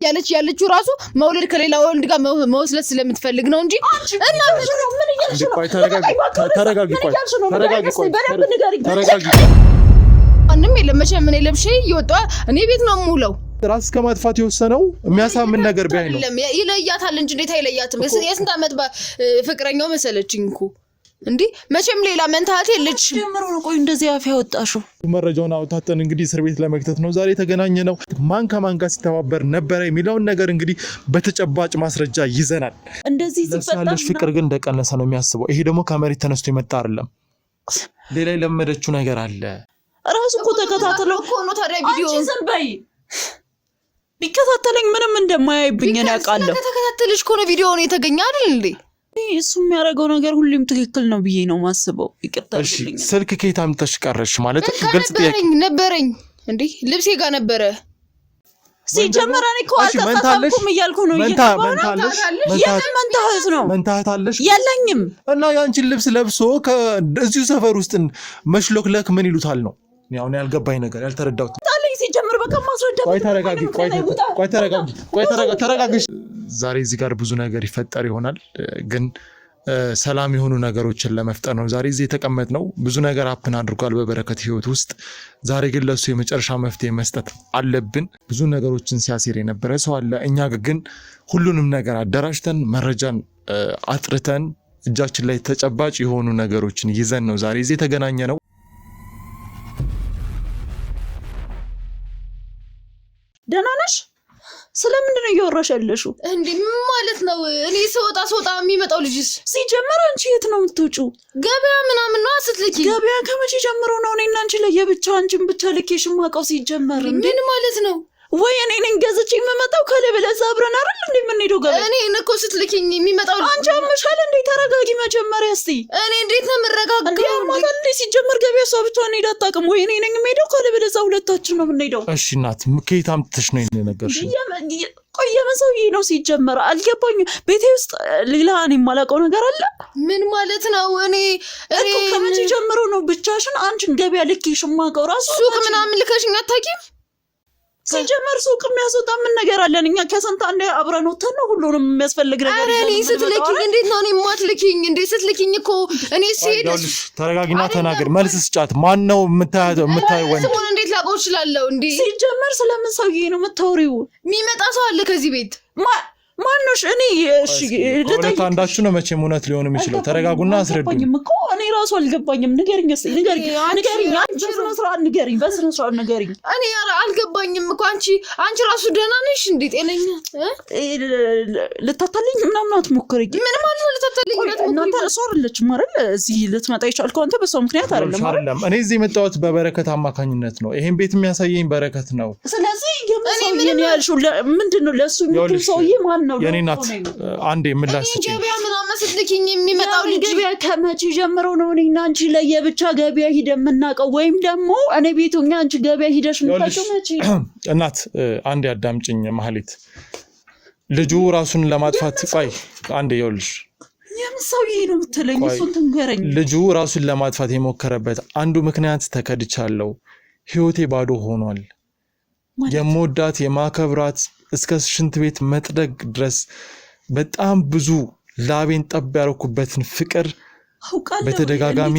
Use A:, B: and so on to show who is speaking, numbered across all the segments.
A: ያለችው ራሱ መውለድ ከሌላ ወንድ ጋር መወስለት ስለምትፈልግ ነው እንጂ እና ምን እያልሽ ነው?
B: ተረጋጊ።
A: ማንም የለም መቼም ምን የለም ሸይ ይወጣ እኔ ቤት ነው የምውለው
B: ራስ ከማጥፋት የወሰነው የሚያሳምን ነገር ቢያይ ነው
A: ይለያታል እንጂ እንዴት አይለያትም የስንት አመት ፍቅረኛው መሰለችኝ እኮ እንዴ መቼም ሌላ መንታት የለች
C: ጀምሮ ነው ቆይ እንደዚህ አፍ ያወጣሽው
B: መረጃውን አውጣተን እንግዲህ እስር ቤት ለመክተት ነው ዛሬ ተገናኘ ነው ማን ከማን ጋር ሲተባበር ነበር የሚለውን ነገር እንግዲህ በተጨባጭ ማስረጃ ይዘናል
C: እንደዚህ
B: ሲፈጠር ፍቅር ግን እንደቀነሰ ነው የሚያስበው ይሄ ደግሞ ከመሬት ተነስቶ የመጣ አይደለም ሌላ ለመደችው ነገር አለ
C: ራሱ እኮ ተከታተለው
A: እኮ ነው ታዲያ ቪዲዮ
C: ዘንበይ ቢከታተለኝ ምንም እንደማያይብኝ እኔ አውቃለሁ
A: ተከታተልሽ እኮ ነው ቪዲዮ ነው የተገኘ አይደል እንዴ
C: እሱ የሚያደርገው ነገር ሁሉም ትክክል ነው ብዬ ነው ማስበው
B: እሺ ስልክ ከየት አምጥተሽ ቀረሽ ማለት ግልጽ ጥያቄ
A: ነበረኝ እንዴ ልብሴ ጋር ነበረ
C: ሲጀመር እኔ እኮ አልተሳሳትኩም እያልኩ ነው
B: መንታለሽ
C: የለኝም
B: እና ያንቺን ልብስ ለብሶ ከእዚሁ ሰፈር ውስጥ መሽሎክለክ ምን ይሉታል ነው ያው ነው ያልገባኝ ነገር ያልተረዳሁት
C: ታለኝ ሲጀመር በቃ ማስረዳ
B: ተረጋጊ ዛሬ እዚህ ጋር ብዙ ነገር ይፈጠር ይሆናል ግን ሰላም የሆኑ ነገሮችን ለመፍጠር ነው ዛሬ እዚህ የተቀመጥነው ብዙ ነገር አፕን አድርጓል በበረከት ህይወት ውስጥ ዛሬ ግን ለሱ የመጨረሻ መፍትሄ መስጠት አለብን ብዙ ነገሮችን ሲያሲር የነበረ ሰው አለ እኛ ግን ሁሉንም ነገር አደራጅተን መረጃን አጥርተን እጃችን ላይ ተጨባጭ የሆኑ ነገሮችን ይዘን ነው ዛሬ እዚህ የተገናኘ ነው
C: ደህና ነሽ ስለምንድን ነው እያወራሻለሽው
A: እንዴ ማለት ነው እኔ ስወጣ የሚመጣው ልጅስ
C: ሲጀመር አንቺ የት ነው የምትወጪው
A: ገበያ ምናምን ነው አስትልኪ
C: ገበያ ከመቼ ጀምሮ ነው እኔና አንቺ ለየብቻ አንቺን ብቻ ልኬሽ ማቀው ሲጀመር
A: ምን ማለት ነው
C: ወይ እኔ ነኝ ገዝቼ የምመጣው ከለበለዛ አብረን አይደል እንዴ ምን ሄዶ ገበያ
A: እኔ እኮ ስትልኪኝ የሚመጣው
C: አንቺ አመሻል እንዴ ተረጋጊ መጀመሪያ እስቲ
A: እኔ እንዴት ነው የምረጋጋው
C: እንዴ ማለት እንዴ ሲጀመር ገበያ ሰው ብቻ ነው ይዳጣቀም ወይ እኔ ነኝ የምሄደው ከለበለዛ ሁለታችን ነው የምንሄደው
B: እሺ እናት ከየት አምጥተሽ ነው የነገርሽ
C: ቆይ የመሰውዬ ነው ሲጀመር አልገባኝ ቤቴ ውስጥ ሌላ እኔ የማላውቀው ነገር አለ
A: ምን ማለት ነው እኔ
C: ከመቼ ጀምሮ ነው ብቻሽን አንቺን ገበያ ልኬሽ ማቀው ራሱ
A: ሱቅ ምናምን ልከሽኝ አታውቂም
C: ሲጀመር ሱቅ የሚያስወጣ ምን ነገር አለን እኛ ከሰንታ እንደ አብረን ወተን ነው ሁሉንም የሚያስፈልግ ነገር
A: እኔ ስትልኪኝ እንዴት ነው እኔ ማትልኪኝ እንዴ ስትልኪኝ እኮ እኔ ሲሄድ
B: ተረጋጊና ተናገር መልስ ስጫት ማን ነው የምታየው ወንድ
A: ስሙን እንዴት ላውቀው እችላለሁ እንዴ
C: ሲጀመር ስለምን ሰውዬ ነው የምታወሪው
A: የሚመጣ ሰው አለ ከዚህ ቤት
C: ማንሽ እኔ እሺ
B: ለታ አንዳችሁ ነው መቼም እውነት ሊሆን የሚችለው ተረጋጉና አስረዱኝ
C: እኮ እኔ ራሱ አልገባኝም ንገሪኝ እስቲ ንገሪኝ በስነ ስርዓት ንገሪኝ
A: እኔ አልገባኝም እኮ አንቺ ራሱ ደህና ነሽ እንዴ ጤነኛ
C: ልታታልኝ ምናምን አትሞክሪኝ
A: ምን ማለት ነው ልታታልኝ
C: እናንተ እሷ አይደለች ማለት እዚህ ልትመጣ ይቻልከው አንተ በሰው ምክንያት አይደለም
B: እኔ እዚህ የመጣሁት በበረከት አማካኝነት ነው ይሄን ቤት የሚያሳየኝ በረከት ነው
C: ስለዚህ የምን ያልሽው ምንድነው ለሱ የሚሉ ሰውዬ ማን ነው
B: የኔ ናት አንዴ ምላስ
A: ገበያ ምናምን ስትልኪኝ የሚመጣው ልጅ
C: ገበያ ከመቼ ጀምሮ ነው እኔና አንቺ ለየብቻ ገበያ ሂደን የምናውቀው ወይም ደግሞ እኔ ቤቱኛ አንቺ ገበያ ሂደሽ ምንፈጭው መቼ
B: እናት አንዴ አዳምጪኝ ማህሌት ልጁ ራሱን ለማጥፋት ቆይ አንዴ ይኸውልሽ
C: የምሰውዬ ነው የምትለኝ እሱን ትንገረኝ
B: ልጁ ራሱን ለማጥፋት የሞከረበት አንዱ ምክንያት ተከድቻለሁ ህይወቴ ባዶ ሆኗል የምወዳት የማከብራት እስከ ሽንት ቤት መጥደግ ድረስ በጣም ብዙ ላቤን ጠብ ያረኩበትን ፍቅር በተደጋጋሚ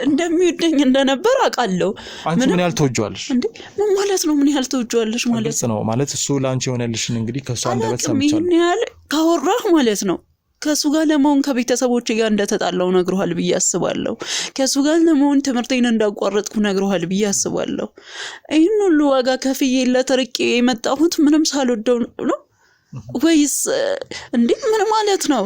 C: እንደሚወደኝ እንደነበር አውቃለሁ
B: አንቺ ምን ያህል ተወጇለሽ
C: እንዴ ምን ማለት ነው ምን ያህል ተወጇለሽ ማለት
B: ነው ማለት እሱ ላንቺ የሆነልሽን እንግዲህ ከሱ አንደበት ሰምቻለሁ
C: ምን ያህል ካወራህ ማለት ነው ከሱ ጋር ለመሆን ከቤተሰቦቼ ጋር እንደተጣላው ነግሯል ብዬ አስባለሁ ከሱ ጋር ለመሆን ትምህርቴን እንዳቋረጥኩ ነግሯል ብዬ አስባለሁ ይሄን ሁሉ ዋጋ ከፍዬ ለተርቄ የመጣሁት ምንም ሳልወደው ነው ወይስ እንዴ ምን ማለት ነው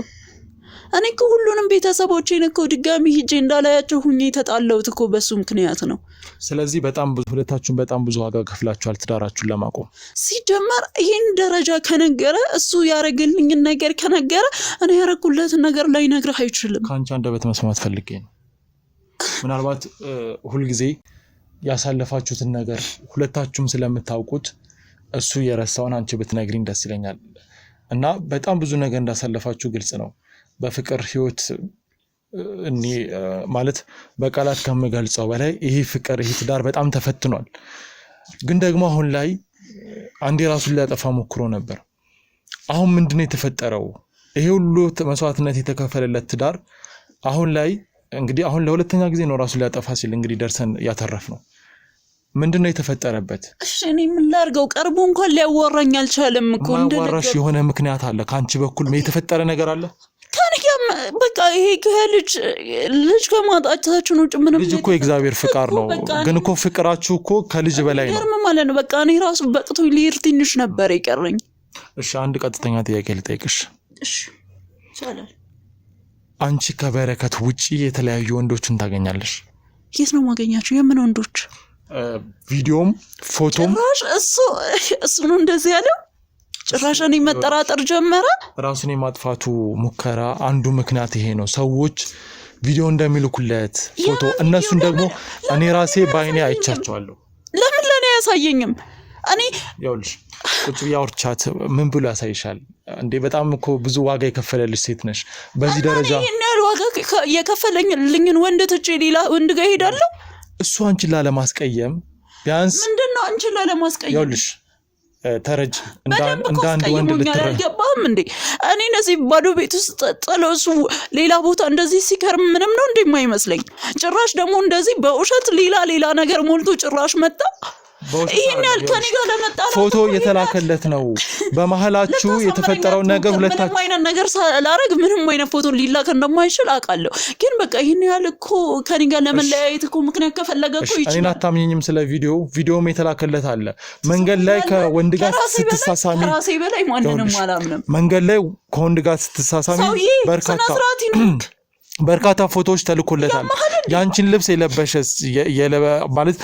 C: እኔ እኮ ሁሉንም ቤተሰቦቼን እኮ ድጋሚ ሂጄ እንዳላያቸው ሁኜ ተጣላሁት እኮ በሱ ምክንያት ነው
B: ስለዚህ በጣም ብዙ ሁለታችሁን በጣም ብዙ ዋጋ ከፍላችኋል ትዳራችሁን ለማቆም
C: ሲጀመር ይሄን ደረጃ ከነገረ እሱ ያረገልኝ ነገር ከነገረ እኔ ያረኩለት ነገር ላይ ነግረህ አይችልም
B: ካንቺ አንደበት መስማት ፈልጌ ነው ምናልባት ሁሉ ጊዜ ያሳለፋችሁትን ነገር ሁለታችሁም ስለምታውቁት እሱ የረሳውን አንቺ ብትነግሪኝ ደስ ይለኛል እና በጣም ብዙ ነገር እንዳሳለፋችሁ ግልጽ ነው በፍቅር ህይወት እኔ ማለት በቃላት ከመገልጸው በላይ ይሄ ፍቅር ይሄ ትዳር በጣም ተፈትኗል ግን ደግሞ አሁን ላይ አንዴ ራሱን ሊያጠፋ ሞክሮ ነበር። አሁን ምንድነው የተፈጠረው? ይሄ ሁሉ መስዋዕትነት የተከፈለለት ትዳር አሁን ላይ እንግዲህ አሁን ለሁለተኛ ጊዜ ነው ራሱን ሊያጠፋ ሲል እንግዲህ ደርሰን ያተረፍነው። ምንድነው የተፈጠረበት?
C: እሺ እኔ ምን ላድርገው? ቀርቦ እንኳን ሊያዋራኝ አልቻለም እኮ።
B: ማዋራሽ የሆነ ምክንያት አለ? ካንቺ በኩል የተፈጠረ ነገር አለ?
C: ከነገም በቃ ይሄ ልጅ ከማጣታችን ውጭ ምንም
B: ልጅ እኮ የእግዚአብሔር ፍቃድ ነው። ግን እኮ ፍቅራችሁ እኮ ከልጅ በላይ ነው።
C: ምንም ማለት ነው። በቃ እኔ ራሱ በቅቶኝ ልሄድ ትንሽ ነበር የቀረኝ።
B: እሺ አንድ ቀጥተኛ ጥያቄ ልጠይቅሽ።
C: እሺ ይቻላል።
B: አንቺ ከበረከት ውጪ የተለያዩ ወንዶችን ታገኛለሽ?
C: የት ነው ማገኛቸው? የምን ወንዶች?
B: ቪዲዮም ፎቶም?
C: ጭራሽ እሱ ነው እንደዚህ ያለው? ጭራሽ እኔ መጠራጠር ጀመረ።
B: ራሱን የማጥፋቱ ሙከራ አንዱ ምክንያት ይሄ ነው። ሰዎች ቪዲዮ እንደሚልኩለት ፎቶ፣ እነሱን ደግሞ እኔ ራሴ ባይኔ አይቻቸዋለሁ።
C: ለምን ለኔ አያሳየኝም? እኔ
B: ያውልሽ ቁጭ ያወርቻት ምን ብሎ ያሳይሻል እንዴ? በጣም እኮ ብዙ ዋጋ የከፈለልሽ ሴት ነሽ። በዚህ ደረጃ
C: እኔ ዋጋ የከፈለልኝን ወንድ ትቼ ሌላ ወንድ ጋር ሄዳለሁ?
B: እሱ አንቺን ላለማስቀየም ቢያንስ
C: ምንድነው አንቺን ላለማስቀየም?
B: ያውልሽ ተረጅ እንደ አንድ ወንድ
C: ልትረገባም እንዴ? እኔ ነዚህ ባዶ ቤት ውስጥ ጥሎሱ ሌላ ቦታ እንደዚህ ሲከርም ምንም ነው እንደማይመስለኝ። ጭራሽ ደግሞ እንደዚህ በውሸት ሌላ ነገር ሞልቶ ጭራሽ መጣ። ይሄን ያልከኝ ጋር ለመጣ
B: ፎቶ የተላከለት ነው። በመሐላችሁ የተፈጠረው ነገር ሁለታችሁ
C: ምንም አይነት ነገር ሳላረግ ምንም አይነት ፎቶ ሊላክ እንደማይችል አውቃለሁ። ግን በቃ ይሄን ያህል እኮ ከኔ ጋር ለመለያየት እኮ ምክንያት ከፈለገ እኮ ይችላል።
B: እኔን አታምኚኝም? ስለ ቪዲዮም የተላከለት አለ። መንገድ ላይ ከወንድ ጋር ስትሳሳሚ
C: ራሴ በላይ ማንንም አላምንም።
B: መንገድ ላይ ከወንድ ጋር ስትሳሳሚ በርካታ ፎቶዎች ተልኮለታል። ያንቺን ልብስ የለበሸ ማለት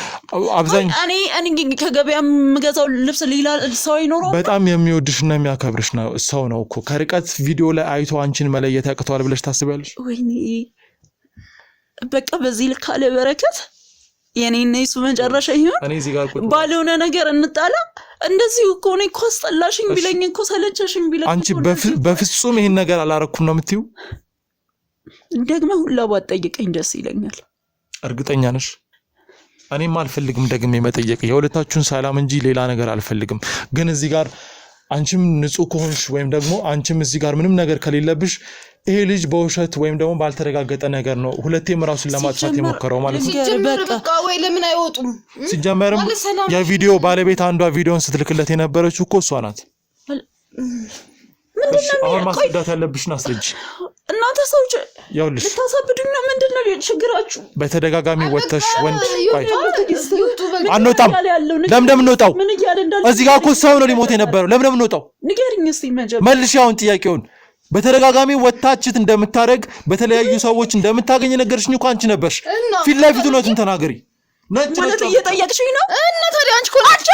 B: አብዛኛው
C: እኔ ከገበያ የምገዛው ልብስ ሌላ ሰው ይኖረው።
B: በጣም የሚወድሽና የሚያከብርሽ ነው ሰው ነው እኮ። ከርቀት ቪዲዮ ላይ አይቶ አንቺን መለየት ያቅተዋል ብለሽ ታስቢያለሽ?
C: ወይኔ በቃ በዚህ ልክ አለ በረከት። የኔና እሱ መጨረሻ ይሁን።
B: እኔ እዚህ ጋር ቁጥር
C: ባልሆነ ነገር እንጣላ። እንደዚህ እኮ ነው እኮ አስጠላሽኝ ቢለኝ እኮ ሰለቸሽኝ ቢለኝ
B: አንቺ በፍጹም ይሄን ነገር አላረኩም ነው የምትይው?
C: ደግመ ሁላ ባትጠይቀኝ ደስ ይለኛል።
B: እርግጠኛ ነሽ? እኔም አልፈልግም ደግሜ መጠየቅ። የሁለታችሁን ሰላም እንጂ ሌላ ነገር አልፈልግም። ግን እዚህ ጋር አንቺም ንጹህ ከሆንሽ ወይም ደግሞ አንቺም እዚህ ጋር ምንም ነገር ከሌለብሽ ይሄ ልጅ በውሸት ወይም ደግሞ ባልተረጋገጠ ነገር ነው ሁለቴም ራሱን ለማጥፋት የሞከረው ማለት ነው።
A: በቃ ወይ ለምን አይወጡም?
B: ሲጀመርም የቪዲዮ ባለቤት አንዷ ቪዲዮን ስትልክለት የነበረችው እኮ እሷ ናት። አሁን ማስረዳት ያለብሽን አስረጅ።
C: እናንተ ሰዎች
B: ያውልሽ
C: ልታሳብዱኝ ነው። ምንድነው ችግራችሁ?
B: በተደጋጋሚ ወተሽ ወንድ አንወጣም። ለምን እንወጣው? እዚህ ጋር እኮ ሰው ነው ሊሞት የነበረው። ለምን እንወጣው?
C: ንገሪኝ እስቲ መጀመሪያ።
B: መልሽ አሁን ጥያቄውን። በተደጋጋሚ ወታችት እንደምታረግ በተለያዩ ሰዎች እንደምታገኝ ነገርሽኝ እኮ አንቺ ነበርሽ። ፊት ለፊት እውነቱን ተናገሪ።
C: ማለት እየጠየቅሽኝ ነው?
A: እና ታዲያ አንቺ እኮ አንቺ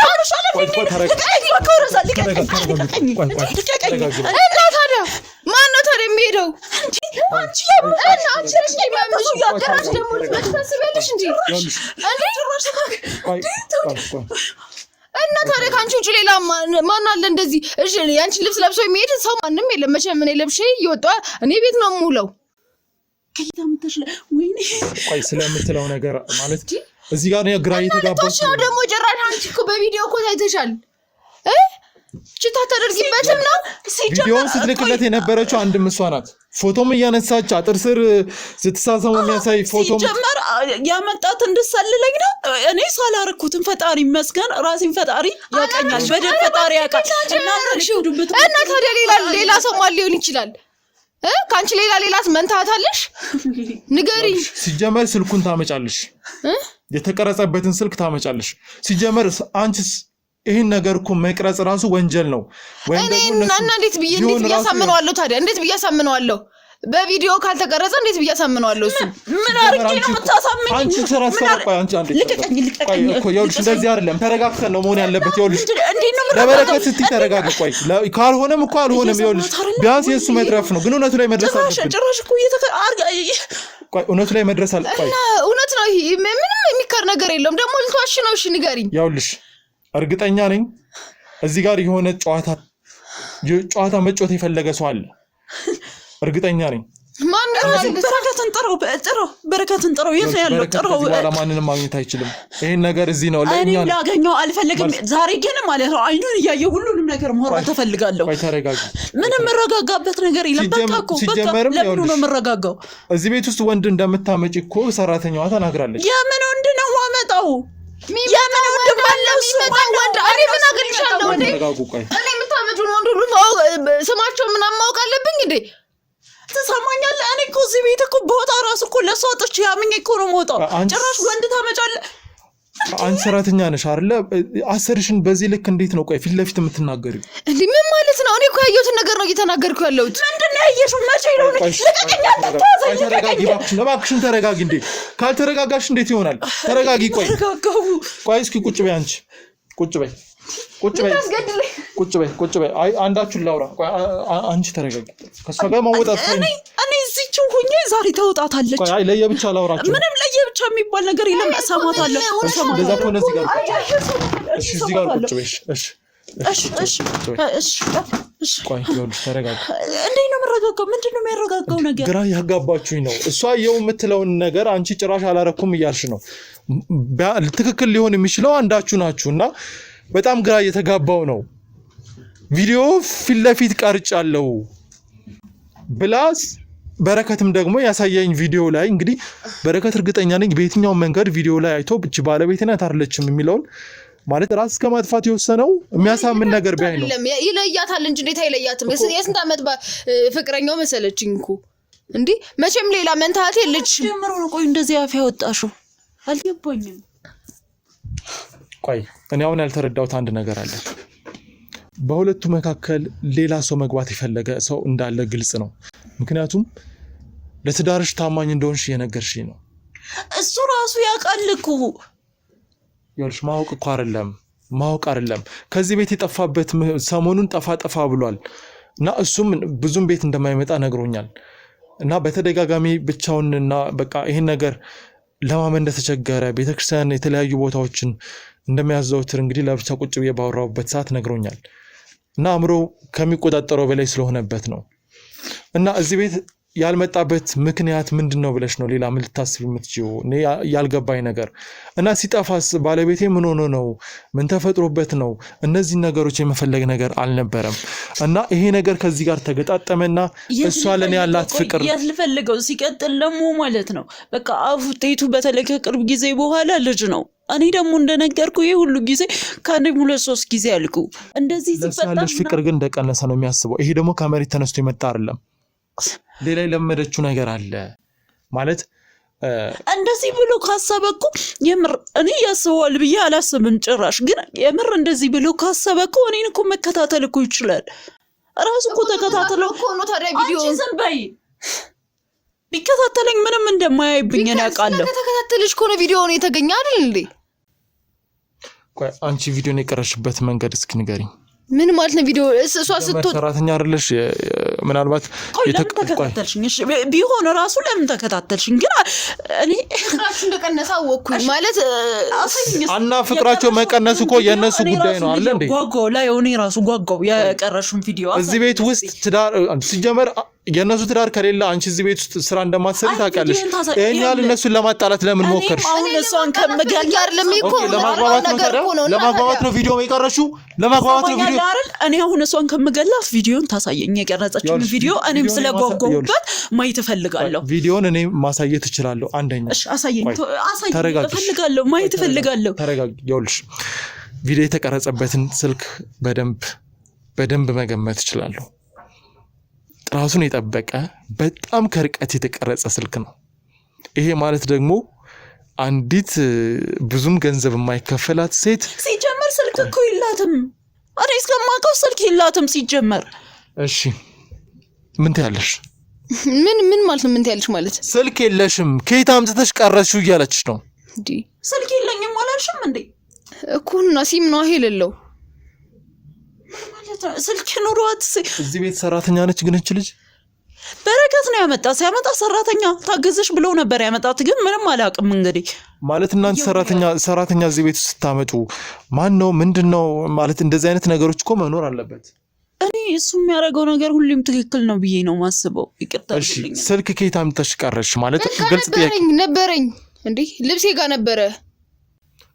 A: ማን ነው ታዲያ የሚሄደው? እና ታዲያ ከአንቺ ውጭ ሌላ ማን አለ እንደዚህ? እሺ ያንቺን ልብስ ለብሶ የሚሄድ ሰው ማንም የለም። መቼም እኔ ለብሼ እየወጣ እኔ ቤት ነው የምውለው።
B: ቆይ ስለምትለው ነገር ማለት እዚህ ጋር ነው ግራ እየተጋባች
A: ነው። ደግሞ ጭራሽ አንቺ እኮ በቪዲዮ እኮ ታይተሻል። ጭታ ታደርጊበትም ነው።
B: ቪዲዮውን ስትልክለት የነበረችው አንድም እሷ ናት። ፎቶም እያነሳች አጥር ስር ስትሳሳሙ የሚያሳይ ፎቶም
C: ሲጀመር ያመጣት እንድሰልለኝ ነው። እኔ ሳላረኩትን ፈጣሪ ይመስገን። ራሴን ፈጣሪ ያቀኛል። በደም ፈጣሪ ያቃል።
A: እና ታዲያ ሌላ ሰው ማን ሊሆን ይችላል? ካንቺ ሌላ መንታታለሽ? ንገሪ።
B: ሲጀመር ስልኩን ታመጫለሽ፣ የተቀረጸበትን ስልክ ታመጫለሽ። ሲጀመር አንቺስ ይሄን ነገር እኮ መቅረጽ ራሱ ወንጀል ነው።
A: ወይ ደግሞ እንዴት ብያሳምነዋለሁ ታዲያ? እንዴት ብያሳምነዋለሁ? በቪዲዮ ካልተቀረጸ እንዴት ብያሳምነዋለሁ? እሱ
C: ምን አርቄ ነው የምታሳምነኝ?
B: አንቺ ስራስ ተረቋይ አንቺ አንዴ
C: ልቀቀኝ
B: እኮ ይኸውልሽ፣ እንደዚህ አይደለም። ተረጋግተን ነው መሆን ያለበት። ይኸውልሽ ለበረከት ስትይ ተረጋግ። ቆይ ካልሆነም እኮ አልሆነም። ይኸውልሽ ቢያንስ የእሱ መትረፍ ነው። ግን እውነቱ ላይ መድረስ አለብን።
C: ጭራሽ እኮ
B: ቆይ እውነቱ ላይ መድረስ አለ። ቆይ
A: እውነት ነው ይሄ። ምንም የሚከር ነገር የለውም። ደግሞ ልትዋሽ ነው? እሺ ንገሪኝ።
B: ይኸውልሽ እርግጠኛ ነኝ እዚህ ጋር የሆነ ጨዋታ መጫወት የፈለገ ሰው አለ። እርግጠኛ ነኝ።
C: ማን ነው? በረከትን ጥራው በረከትን ጥራው የት ነው ያለው ጥራው
B: በኋላ ማንንም ማግኘት አይችልም ይሄን ነገር እዚህ ነው
C: ለኛ እኔ ላገኘው አልፈልግም ዛሬ ግን ማለት ነው አይኑን እያየ ሁሉንም ነገር ማውራት ተፈልጋለሁ
B: ተረጋጊ
C: ምንም መረጋጋበት ነገር የለም በቃ እኮ ለምን ነው መረጋጋው
B: እዚህ ቤት ውስጥ ወንድ እንደምታመጪ እኮ ሰራተኛዋ ተናግራለች
C: የምን ወንድ ነው ማመጣው የምን ወንድ ማለት
A: ወንድ እኔ ምን አገልሻለሁ እንዴ እኔ የምታመጪው ወንድ ሁሉ ስማቸው ምናምን ማወቅ አለብኝ እንዴ
C: ተሰማኛለህ እኔ እኮ እዚህ ቤት እኮ ቦታ ራሱ እኮ ለሷጥች ያምኝ እኮ ነው የምወጣው ጭራሽ ወንድ ታመጫለህ
B: አንቺ ሰራተኛ ነሽ አይደለ አሰርሽን በዚህ ልክ እንዴት ነው ቆይ ፊት ለፊት የምትናገሪው
A: እንዴ ምን ማለት ነው እኔ እኮ ያየሁትን ነገር ነው እየተናገርኩ ያለሁት
C: ምንድነው ያየሽው መቼ ነው ልቀቀኛ
B: ተረጋጊ እባክሽን ተረጋጊ እንዴ ካልተረጋጋሽ እንዴት ይሆናል ተረጋጊ ቆይ እስኪ ቁጭ በይ አንቺ ቁጭ በይ አይ አንዳችሁን ላውራ ቆይ አንቺ ተረጋጊ ከሷ ጋር ማውጣት
C: እኔ እዚህው ሆኜ ዛሬ ተውጣታለች
B: ቆይ አይ ለየብቻ ላውራችሁ
C: ምንም ለየብቻ የሚባል ነገር የለም እሰማታለሁ
B: እንደዛ ከሆነ እዚህ ጋር እዚህ ጋር ቁጭ በይ እሺ ቆይ ይኸውልሽ ተረጋጊ
C: እንዴት ነው የምረጋጋው ምንድነው የሚያረጋጋው ነገር
B: ግራ ያጋባችሁኝ ነው እሷ የው የምትለውን ነገር አንቺ ጭራሽ አላረኩም እያልሽ ነው ትክክል ሊሆን የሚችለው አንዳችሁ ናችሁና በጣም ግራ እየተጋባው ነው ቪዲዮ ፊት ለፊት ቀርጫለሁ ብላስ በረከትም ደግሞ ያሳየኝ ቪዲዮ ላይ እንግዲህ በረከት እርግጠኛ ነኝ በየትኛው መንገድ ቪዲዮ ላይ አይቶ ብቻ ባለቤቴና ታርለችም የሚለውን ማለት ራስ ከማጥፋት የወሰነው የሚያሳምን ነገር ቢያይ ነው
A: ይለያታል እንጂ እንዴት አይለያትም የስንት አመት ፍቅረኛው መሰለችኝ እኮ እንዴ መቼም ሌላ መንታት የለች
C: ጀምሮ ነው ቆይ እንደዚህ አፍ ያወጣሽው አልገባኝም
B: ቆይ እኔ አሁን ያልተረዳሁት አንድ ነገር አለ በሁለቱ መካከል ሌላ ሰው መግባት የፈለገ ሰው እንዳለ ግልጽ ነው ምክንያቱም ለትዳርሽ ታማኝ እንደሆንሽ የነገርሽኝ ነው
C: እሱ ራሱ ያውቃል እኮ
B: ይኸውልሽ ማወቅ አይደለም ከዚህ ቤት የጠፋበት ሰሞኑን ጠፋ ብሏል እና እሱም ብዙም ቤት እንደማይመጣ ነግሮኛል እና በተደጋጋሚ ብቻውንና በቃ ይሄን ነገር ለማመን እንደተቸገረ ቤተክርስቲያን የተለያዩ ቦታዎችን እንደሚያዘውትር እንግዲህ ለብቻ ቁጭ ብዬ ባወራውበት ሰዓት ነግሮኛል እና አምሮ ከሚቆጣጠረው በላይ ስለሆነበት ነው እና እዚህ ቤት ያልመጣበት ምክንያት ምንድነው ብለሽ ነው ሌላ ምን ልታስብ የምትጂው እኔ ያልገባኝ ነገር እና ሲጠፋስ ባለቤቴ ምን ሆኖ ነው ምን ተፈጥሮበት ነው እነዚህ ነገሮች የመፈለግ ነገር አልነበረም እና ይሄ ነገር ከዚህ ጋር ተገጣጠመና እሷ ለኔ ያላት ፍቅር
C: ያልፈልገው ሲቀጥል ደግሞ ማለት ነው በቃ አውጤቱ በተለይ ከቅርብ ጊዜ በኋላ ልጅ ነው እኔ ደግሞ እንደነገርኩ ይሄ ሁሉ ጊዜ ከአንድም 2-3 ጊዜ አልኩ እንደዚህ
B: ሲፈጠር ፍቅር ግን እንደቀነሰ ነው የሚያስበው ይሄ ደግሞ ከመሬት ተነስቶ ይመጣ አይደለም ሌላ ለመደችው ነገር አለ ማለት
C: እንደዚህ ብሎ ካሰበኩ የምር እኔ ያስበዋል ብዬ አላስብም ጭራሽ ግን የምር እንደዚህ ብሎ ካሰበኩ እኔን እኮ መከታተል እኮ ይችላል ራሱ እኮ ተከታተለው
A: እኮ ነው ታዲያ ቪዲዮ
C: ዝም በይ ቢከታተለኝ ምንም እንደማያይብኝ እኔ አውቃለሁ
A: ተከታተልሽ እኮ ነው ቪዲዮውን የተገኘ አይደል እንዴ
B: ቆይ አንቺ ቪዲዮን የቀረሽበት መንገድ እስኪ ንገሪኝ
A: ምን ማለት ነው ቪዲዮ እሷ ስትወጥ
B: ሰራተኛ አይደለሽ ምናልባት
C: ተከታተልሽኝ እሺ ቢሆን ራሱ ለምን ተከታተልሽኝ ግን እኔ
A: ፍቅራችሁ እንደቀነሰ አወኩኝ ማለት
B: አና ፍቅራቸው መቀነስ እኮ የነሱ ጉዳይ ነው አይደል እንዴ
C: ጓጓው ላይ እኔ ራሱ ጓጓው የቀረሽውን ቪዲዮ
B: እዚህ ቤት ውስጥ ትዳር ሲጀመር የነሱ ትዳር ከሌላ አንቺ እዚህ ቤት ውስጥ ስራ እንደማትሰሪ ታውቂያለሽ እኛል እነሱን ለማጣላት ለምን ሞከርሽ
C: አሁን እሷን ከመገል
A: አይደለም እኮ
B: ለማግባባት ነው ቪዲዮ የቀረሽው ለማግባባት ነው ቪዲዮ
C: እኔ አሁን እሷን ከመገላት ቪዲዮን ታሳየኝ የቀረጸችውን ቪዲዮ እኔም ስለጓጓሁበት ማየት እፈልጋለሁ
B: ቪዲዮን እኔ ማሳየት እችላለሁ አንደኛ
C: እሺ አሳየኝ እፈልጋለሁ ማየት እፈልጋለሁ
B: ተረጋጊ ይኸውልሽ ቪዲዮ የተቀረጸበትን ስልክ በደንብ መገመት እችላለሁ ራሱን የጠበቀ በጣም ከርቀት የተቀረጸ ስልክ ነው ይሄ ማለት ደግሞ አንዲት ብዙም ገንዘብ የማይከፈላት ሴት
C: ሲጀመር ስልክ እኮ ይላትም እኔ እስከማውቀው ስልክ ይላትም ሲጀመር
B: እሺ ምን ትያለሽ
A: ምን ማለት ነው ምን ትያለሽ ማለት
B: ስልክ የለሽም ከየት አምጥተሽ ቀረሽው እያለችሽ ነው
A: እንዴ
C: ስልክ የለኝም አላልሽም እንዴ
A: እኮና ሲም ነው ሄለለው
C: ስልክ ኑሯት
B: እዚህ ቤት ሰራተኛ ነች ግን እቺ ልጅ
C: በረከት ነው ሲያመጣ ሰራተኛ ታገዘሽ ብሎ ነበር ያመጣት ግን ምንም አላውቅም እንግዲህ
B: ማለት እናንተ ሰራተኛ እዚህ ቤት ስታመጡ ማን ነው ምንድነው ማለት እንደዚህ አይነት ነገሮች እኮ መኖር አለበት
C: እኔ እሱ የሚያደርገው ነገር ሁሌም ትክክል ነው ብዬ ነው ማስበው። ይቅርታ
B: እሺ ስልክ ከየት አምጥተሽ ቀረሽ? ማለት ግልጽ
A: ነበረኝ እንዴ ልብሴ ጋር ነበረ።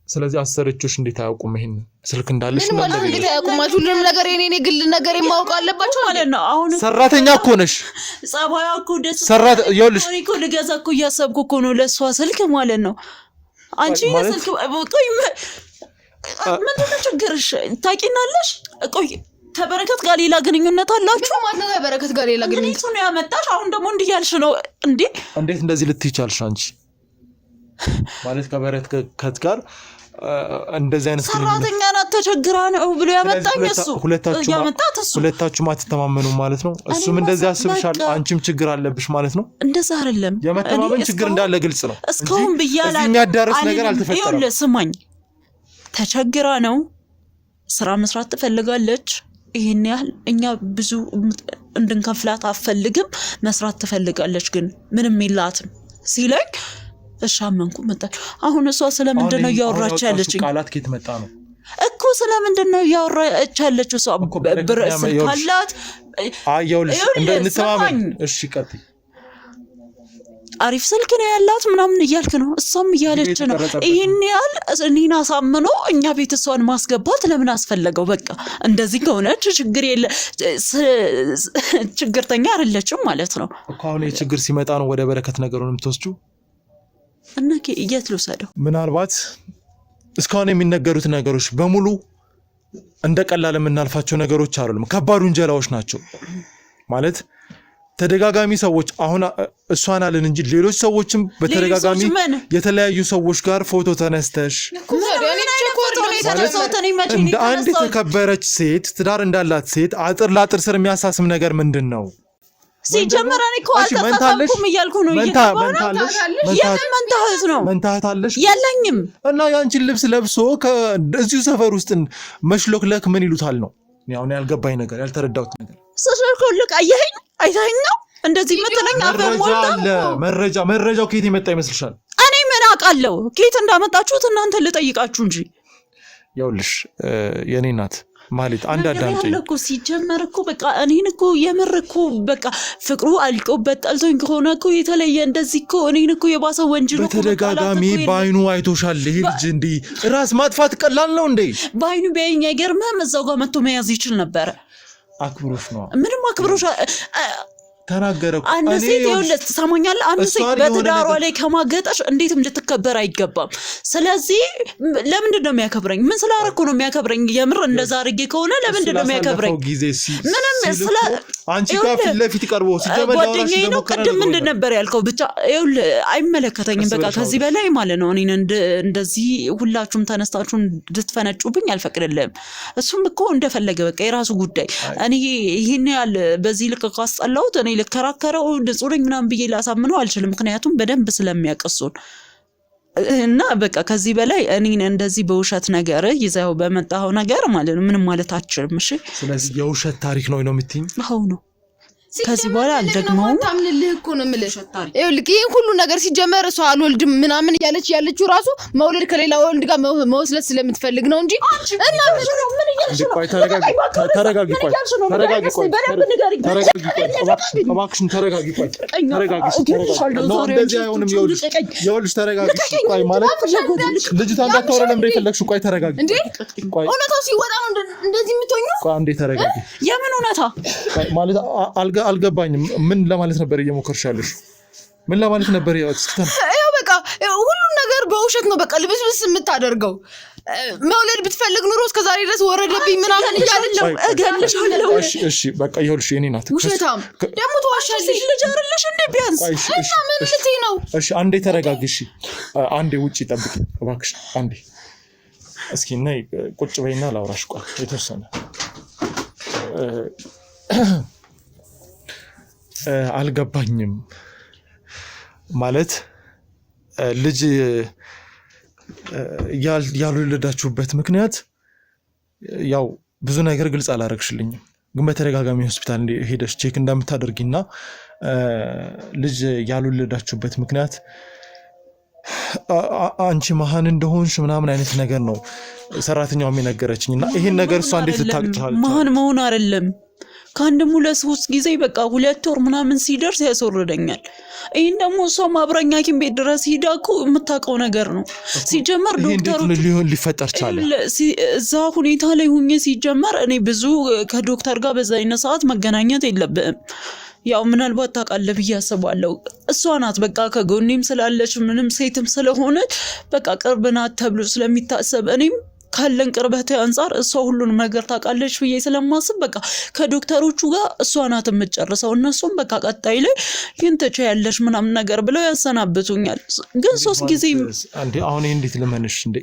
B: ስለዚህ አሰረቾች እንዴት አያውቁም ይሄን ስልክ እንዳለሽ?
A: ምን ማለት እንዴት አያውቁም? ሁሉም ነገር የኔ ግል ነገር የማውቅ አለባቸው ማለት ነው።
C: አሁን
B: ሰራተኛ እኮ ነሽ።
C: ጸባዩ እኮ ደስ
B: ይኸውልሽ
C: እኮ ልገዛ እኮ እያሰብኩ እኮ ነው ለእሷ ስልክ ማለት ነው። አንቺ ስልክ ቆይ ምንድን ነው ችግርሽ? ታውቂናለሽ? ቆይ ከበረከት ጋር ሌላ ግንኙነት አላችሁ
A: ማለት ነው? ከበረከት ጋር ሌላ ግንኙነት
C: ነው ያመጣሽ? አሁን ደግሞ እንዲህ ያልሽ ነው እንዴ?
B: እንዴት እንደዚህ ልትይ ቻልሽ አንቺ? ማለት ከበረከት ጋር እንደዚህ አይነት
C: ሰራተኛ ናት ተቸግራ ነው ብሎ ያመጣኝ እሱ።
B: ሁለታችሁም አትተማመኑ ማለት ነው። እሱም እንደዚህ ያስብሻል፣ አንቺም ችግር አለብሽ ማለት ነው።
C: እንደዛ አይደለም።
B: የመተማመን ችግር እንዳለ ግልጽ ነው።
C: እስካሁን ብያለሁ።
B: እዚህ የሚያዳርስ ነገር አልተፈጠረም።
C: ይኸውልህ ስማኝ፣ ተቸግራ ነው ስራ መስራት ትፈልጋለች። ይሄን ያህል እኛ ብዙ እንድንከፍላት አትፈልግም። መስራት ትፈልጋለች ግን ምንም የላትም ሲለኝ እሺ አመንኩ። መጣ አሁን እሷ ስለምንድን ነው እያወራች ያለችኝ?
B: ቃላት ከየት መጣ ነው
C: እኮ ስለምንድን ነው እያወራች ያለችው? እሷ ብርስ ካላት
B: አይውልሽ እንተማመን። እሺ ቀጥይ።
C: አሪፍ ስልክ ነው ያላት ምናምን እያልክ ነው። እሷም እያለች ነው ይሄን ያህል እኔን አሳምኖ እኛ ቤት እሷን ማስገባት ለምን አስፈለገው? በቃ እንደዚህ ከሆነች ችግር የለ ችግርተኛ አይደለችም ማለት ነው
B: እኮ። አሁን የችግር ሲመጣ ነው ወደ በረከት ነገሩን የምትወስጂው
C: እና የት ልውሰደው?
B: ምናልባት እስካሁን የሚነገሩት ነገሮች በሙሉ እንደ ቀላል የምናልፋቸው ነገሮች አይደሉም። ከባድ ወንጀላዎች ናቸው ማለት ተደጋጋሚ ሰዎች አሁን እሷን አለን እንጂ ሌሎች ሰዎችም በተደጋጋሚ የተለያዩ ሰዎች ጋር ፎቶ ተነስተሽ እንደ አንድ የተከበረች ሴት ትዳር እንዳላት ሴት አጥር ላጥር ስር የሚያሳስም ነገር ምንድን ነው?
C: ሲጀመር እኔ እኮ አልተሳሳትኩም እያልኩ ነው።
B: መንታለሽ
C: የለኝም
B: እና ያንቺን ልብስ ለብሶ ከእዚሁ ሰፈር ውስጥ መሽሎክለክ ምን ይሉታል ነው? አሁን ያልገባኝ ነገር ያልተረዳሁት ነገር
C: ስሽልክ አየኸኝ አይተኸኝ ነው እንደዚህ መተለኝ።
B: መረጃው ከየት የመጣ ይመስልሻል?
C: እኔ ምን አውቃለሁ ከየት እንዳመጣችሁት እናንተ ልጠይቃችሁ እንጂ።
B: ይኸውልሽ የኔ ናት ማለት አንድ አዳምጪኝ
C: እኮ ሲጀመር እኮ በቃ እኔን እኮ የምር እኮ በቃ ፍቅሩ አልቆበት ጠልቶኝ ከሆነ እኮ የተለየ እንደዚህ እኮ እኔን እኮ የባሰ ወንጀል እኮ
B: በተደጋጋሚ ባይኑ አይቶሻል። ይሄ ልጅ እንዴ ራስ ማጥፋት ቀላል ነው እንዴ?
C: ባይኑ ቢያየኝ አይገርምህም? እዛው ጋር መጥቶ መያዝ ይችል ነበር።
B: አክብሮሽ ነው።
C: ምንም አክብሮሽ
B: ተናገረ።
C: አንድ ሴት ይኸውልህ ትሰማኛለህ? አንድ ሴት በትዳሯ ላይ ከማገጠሽ እንዴትም ልትከበር አይገባም። ስለዚህ ለምንድን ነው የሚያከብረኝ? ምን ስላደረኩ ነው የሚያከብረኝ? የምር እንደዛ አድርጌ ከሆነ ለምንድን ነው የሚያከብረኝ? ምንም ስለ
B: አንቺ ጋር ፊት ለፊት ቀርቦ
C: ጓደኛዬ ነው። ቅድም ምንድን ነበር ያልከው? ብቻ ይኸውልህ አይመለከተኝም። በቃ ከዚህ በላይ ማለት ነው እኔን እንደዚህ ሁላችሁም ተነስታችሁ እንድትፈነጩብኝ አልፈቅድልህም። እሱም እኮ እንደፈለገ በቃ የራሱ ጉዳይ። እኔ ይሄን ያህል በዚህ ልክ ካስጠላሁት እኔ ልከራከረው ንጹህ ምናምን ብዬ ላሳምነው አልችልም። ምክንያቱም በደንብ ስለሚያቀሱን እና በቃ ከዚህ በላይ እኔን እንደዚህ በውሸት ነገር ይዘው በመጣው ነገር ማለት ነው ምንም ማለት አትችልም። እሺ
B: ስለዚህ የውሸት ታሪክ ነው የምትይኝ?
C: አዎ ነው። ከዚህ በኋላ አልደግመውም።
A: ታምልልህ እኮ ነው የምልሽ። ይኸውልህ ይሄን ሁሉ ነገር ሲጀመር እሷ አልወልድም ምናምን ያለችው ራሱ መውለድ ከሌላ ወንድ ጋር መወስለት ስለምትፈልግ ነው እንጂ እና ምን እያልሽ ነው?
B: ተረጋጊ። እባክሽን ተረጋጊ። እንደዚህ አይሆንም። ይኸውልሽ ተረጋጊ። ቆይ ማለት ልጅቷ እንዳታወራ ለምንድን የፈለግሽው? ቆይ ተረጋጊ።
A: እውነታው ሲወጣ ነው እንደዚህ የምትሆኚው?
B: ቆይ አንዴ ተረጋጊ።
C: የምን እውነታ
B: ማለት አልገባኝም። ምን ለማለት ነበር እየሞከርሽ ያለሽ? ምን ለማለት ነበር? ያው
A: በቃ ሁሉም ነገር በውሸት ነው በቃ ልብስብስ የምታደርገው። መውለድ ብትፈልግ ኑሮ እስከዛሬ ድረስ ወረደብኝ ምናምን እያለች እገልሻለሁ።
B: እሺ በቃ ይኸውልሽ የኔ ናት።
A: ውሸታም ደግሞ ተዋሻለሽ።
C: ልጅ አይደለሽ እንዴ? ቢያንስ
A: እና ምን ልትይ ነው?
B: እሺ አንዴ ተረጋጊ። እሺ አንዴ ውጪ ጠብቂ እባክሽ። አንዴ እስኪ ነይ ቁጭ በይና ላውራሽ። ቆይ የተወሰነ አልገባኝም ማለት ልጅ ያልወለዳችሁበት ምክንያት ያው ብዙ ነገር ግልጽ አላረግሽልኝም፣ ግን በተደጋጋሚ ሆስፒታል ሄደሽ ቼክ እንደምታደርጊና ልጅ ያልወለዳችሁበት ምክንያት አንቺ መሃን እንደሆንሽ ምናምን አይነት ነገር ነው ሰራተኛው የነገረችኝና ይሄን ነገር እሷ እንዴት ልታውቅ ቻለች?
C: መሃን መሆን አይደለም ከአንድም 2-3 ጊዜ በቃ 2 ወር ምናምን ሲደርስ ያስወርደኛል። ይሄን ደግሞ እሷ ማብራኛ ሐኪም ቤት ድረስ ሄዳ እኮ የምታውቀው ነገር ነው። ሲጀመር ዶክተሮች
B: ሊፈጠር ቻለ
C: እዛ ሁኔታ ላይ ሁኜ ሲጀመር እኔ ብዙ ከዶክተር ጋር በዛ አይነት ሰዓት መገናኘት የለብህም። ያው ምናልባት ታውቃለህ ብዬ አስባለሁ። እሷ ናት በቃ ከጎኔም ስላለች ምንም ሴትም ስለሆነች በቃ ቅርብ ናት ተብሎ ስለሚታሰብ እኔም ካለን ቅርበት አንፃር እሷ ሁሉንም ነገር ታውቃለች ብዬ ስለማስብ በቃ ከዶክተሮቹ ጋር እሷ ናት የምትጨርሰው። እነሱም በቃ ቀጣይ ላይ ይህን ትችያለሽ ምናምን ነገር ብለው ያሰናብቱኛል። ግን 3 ጊዜ
B: እንዴ አሁን ይሄ እንዴት ልመንሽ እንዴ?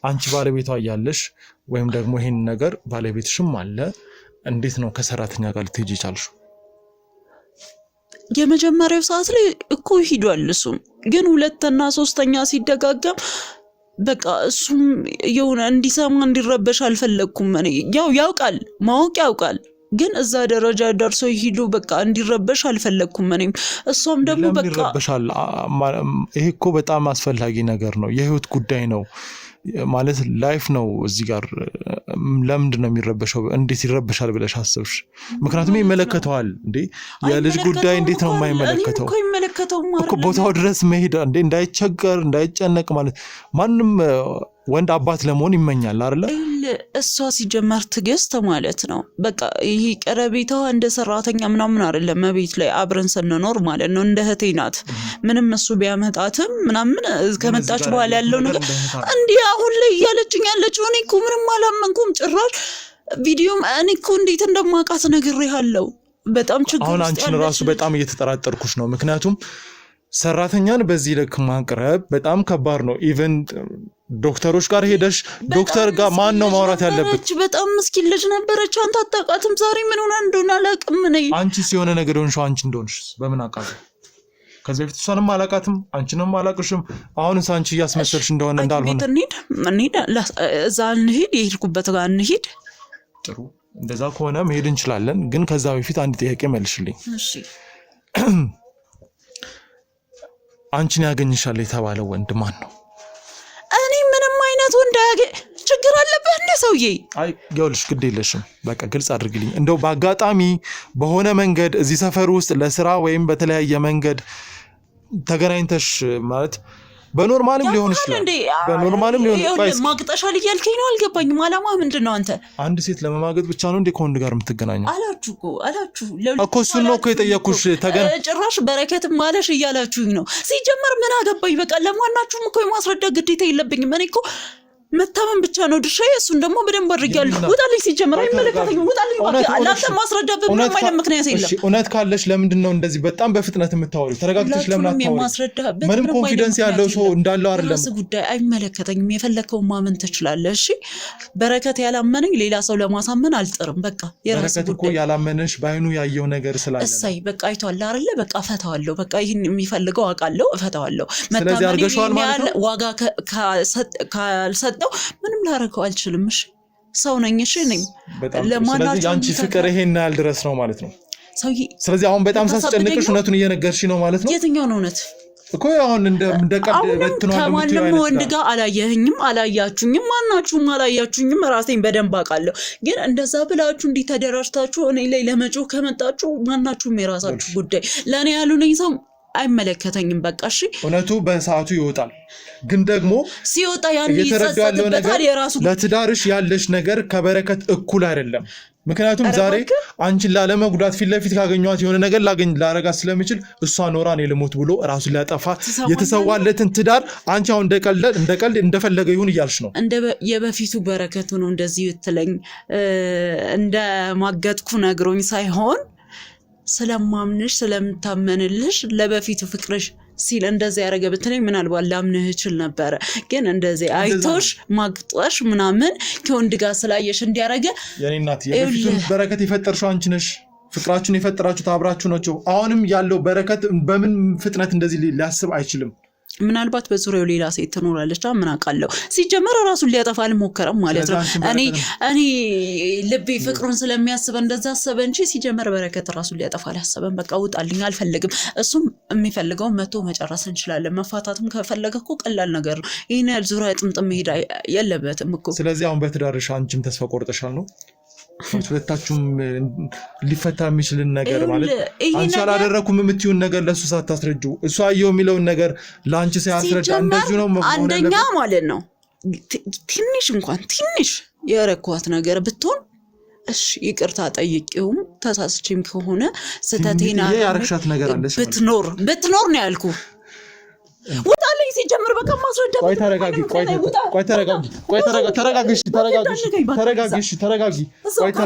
B: አንቺ ባለቤቷ እያለሽ ወይም ደግሞ ይሄን ነገር ባለቤትሽም አለ እንዴት ነው ከሰራተኛ ጋር ልትሄጂ ቻልሽ?
C: የመጀመሪያው ሰዓት ላይ እኮ ሄዷል። እሱም ግን 2ኛ 3ኛ ሲደጋገም በቃ እሱም የሆነ እንዲሰማ እንዲረበሽ አልፈለኩም። እኔ ያው ያውቃል ማወቅ ያውቃል ግን እዛ ደረጃ ደርሶ ይሄዱ በቃ እንዲረበሽ አልፈለኩም። እኔም እሷም ደግሞ በቃ
B: ይረበሻል። ይሄ እኮ በጣም አስፈላጊ ነገር ነው። የህይወት ጉዳይ ነው ማለት ላይፍ ነው። እዚህ ጋር ለምንድን ነው የሚረበሸው? እንዴት ይረበሻል ብለሽ አስብሽ? ምክንያቱም ይመለከተዋል እንዴ የልጅ ጉዳይ እንዴት ነው የማይመለከተው? እኮ ቦታው ድረስ መሄድ እንዴ እንዳይቸገር እንዳይጨነቅ ማለት ማንም ወንድ አባት ለመሆን ይመኛል አይደለ?
C: እሷ ሲጀመር ትግስት ማለት ነው በቃ ይሄ ቀረቤታው እንደ ሰራተኛ ምናምን አይደለም። ቤት ላይ አብረን ስንኖር ማለት ነው እንደ እህቴ ናት። ምንም እሱ ቢያመጣትም ምናምን ከመጣች በኋላ ያለው ነገር እንዴ አሁን ላይ እያለችኝ ያለችው እኔ እኮ ምንም አላመንኩም ጭራሽ። ቪዲዮም እኔ እኮ እንዴት እንደማውቃት ነግሬሃለሁ። በጣም ችግር
B: አሁን አንቺን ራሱ በጣም እየተጠራጠርኩሽ ነው። ምክንያቱም ሰራተኛን በዚህ ልክ ማቅረብ በጣም ከባድ ነው። ኢቨን ዶክተሮች ጋር ሄደሽ ዶክተር ጋር ማን ነው ማውራት ያለበት?
C: በጣም ምስኪን ልጅ ነበረች። አንተ አታውቃትም። ዛሬ ምን ሆነ እንደሆነ አላውቅም። ነኝ
B: አንቺስ የሆነ ነገር ሆንሽ አንቺ እንደሆንሽ በምን አውቃለሁ? ከዚህ በፊት እሷንም አላውቃትም አንቺንም አላውቅሽም። አሁንስ አንቺ እያስመሰልሽ እንደሆነ እንዳልሆነ
C: እንሂድ እዛ እንሂድ፣ የሄድኩበት ጋር እንሂድ።
B: ጥሩ እንደዛ ከሆነ መሄድ እንችላለን። ግን ከዛ በፊት አንድ ጥያቄ መልሽልኝ።
C: እሺ
B: አንቺን ያገኝሻል የተባለው ወንድ ማን ነው?
C: እኔ ምንም አይነት ወንድ ችግር አለበት እንደ ሰውዬ?
B: አይ ይኸውልሽ ግድ የለሽም በቃ ግልጽ አድርግልኝ። እንደው በአጋጣሚ በሆነ መንገድ እዚህ ሰፈር ውስጥ ለስራ ወይም በተለያየ መንገድ ተገናኝተሽ ማለት በኖርማልም ሊሆን ይችላል። በኖርማልም ሊሆን ይችላል።
C: ማግጠሻል እያልከኝ ነው? አልገባኝም። አላማ ምንድን ነው? አንተ
B: አንድ ሴት ለመማገጥ ብቻ ነው እንዴ ከወንድ ጋር የምትገናኘው?
C: አላችሁ
B: እኮ እሱን ነው እኮ የጠየኩሽ።
C: ጭራሽ በረከትም ማለሽ እያላችሁኝ ነው። ሲጀመር ምን አገባኝ? በቃ ለማናችሁም እኮ የማስረዳት ግዴታ የለብኝም። እኔ እኮ መታመን ብቻ ነው ድርሻዬ። እሱን ደግሞ በደንብ አድርጌያለሁ። ውጣልኝ። ሲጀመር አይመለከተኝም። ውጣልኝ። አላንተ ማስረዳት ምንም አይነት ምክንያት የለም።
B: እሺ እውነት ካለሽ ለምንድን ነው እንደዚህ በጣም በፍጥነት የምታወሪው? ተረጋግተሽ ለምን አታወሪው? ምንም ኮንፊደንስ ያለው ሰው እንዳለው አይደለም።
C: እሱ ጉዳይ አይመለከተኝም። የፈለከውን ማመን ትችላለህ። እሺ በረከት ያላመነኝ ሌላ ሰው ለማሳመን አልጥርም። በቃ የራስ
B: በረከት እኮ ያላመነሽ ባይኑ ያየው ነገር ስላለ
C: እሰይ በቃ አይቷል አይደለ? በቃ እፈታዋለሁ። በቃ ይሄን የሚፈልገው አውቃለሁ፣ እፈታዋለሁ።
B: ስለዚህ አድርገሽዋል ማለት ነው።
C: ዋጋ ካልሰጠው ምንም ላረከው አልችልም። እሺ ሰው ነኝ። እሺ ነኝ
B: ስለዚህ አንቺ ፍቅር ይሄን ያህል ድረስ ነው ማለት ነው። ስለዚህ አሁን በጣም ሳስጨንቅሽ እውነቱን እየነገርሽ ነው ማለት ነው።
C: የትኛው ነው እውነት?
B: እኮ አሁን እንደ ቀድ በትኗል።
C: ከማንም ወንድ ጋር አላየኸኝም፣ አላያችሁኝም፣ ማናችሁም አላያችሁኝም። ራሴን በደንብ አውቃለሁ። ግን እንደዛ ብላችሁ እንዲህ ተደራጅታችሁ እኔ ላይ ለመጮህ ከመጣችሁ ማናችሁም የራሳችሁ ጉዳይ። ለእኔ ያሉነኝ ሰው አይመለከተኝም። በቃ እሺ
B: እውነቱ በሰዓቱ ይወጣል። ግን ደግሞ
C: ሲወጣ ያን ይጸጸትበታል። የራሱ
B: ለትዳርሽ ያለሽ ነገር ከበረከት እኩል አይደለም። ምክንያቱም ዛሬ አንቺን ላለመጉዳት ፊት ለፊት ካገኘኋት የሆነ ነገር ላረጋት ስለሚችል እሷ ኖራ እኔ ልሞት ብሎ ራሱን ሊያጠፋ የተሰዋለትን ትዳር አንቺ አሁን እንደቀልድ እንደፈለገ ይሁን እያልሽ ነው።
C: እንደ የበፊቱ በረከቱ ነው እንደዚህ ብትለኝ እንደ ማገጥኩ ነግሮኝ ሳይሆን ስለማምንሽ ስለምታመንልሽ ለበፊቱ ፍቅርሽ ሲል እንደዚህ ያረገ ብትለኝ ምናልባት ላምንህ እችል ነበር። ግን እንደዚህ አይቶሽ ማግጦሽ ምናምን ከወንድ ጋር ስላየሽ እንዲያረገ
B: የኔ እናት የበፊቱን በረከት የፈጠርሽው አንቺ ነሽ። ፍቅራችሁን የፈጠራችሁት አብራችሁ ናቸው። አሁንም ያለው በረከት በምን ፍጥነት እንደዚህ ሊያስብ አይችልም።
C: ምናልባት በዙሪያው ሌላ ሴት ትኖራለች። ምን አውቃለሁ? ሲጀመር ራሱን ሊያጠፋ አልሞከረም ማለት ነው። እኔ ልቤ ፍቅሩን ስለሚያስብ እንደዛ አሰበ እንጂ ሲጀመር በረከት ራሱን ሊያጠፋ አላሰበም። በቃ ውጣልኝ፣ አልፈልግም። እሱም የሚፈልገው መቶ መጨረስ እንችላለን። መፋታትም ከፈለገ እኮ ቀላል ነገር ነው። ይሄን ያህል ዙሪያ ጥምጥም መሄድ የለበትም እኮ።
B: ስለዚህ አሁን በትዳርሽ አንቺም ተስፋ ቆርጠሻል ነው? ሁለታችሁም ሊፈታ የሚችልን ነገር ማለት አንቺ አላደረኩም የምትይውን ነገር ለሱ ሳታስረጁ እሱ አየው የሚለውን ነገር ለአንቺ ሳያስረዳ እንደዚሁ ነው
C: አንደኛ ማለት ነው ትንሽ የረኳት ነገር ብትሆን እሺ ይቅርታ ጠይቄውም ተሳስቼም ከሆነ ስተቴና
B: ያረክሻት ነገር አለሽ
C: ብትኖር ነው ያልኩ ወጣለኝ ሲጀምር በቃ ማስረዳ
B: ቆይ ተረጋጊ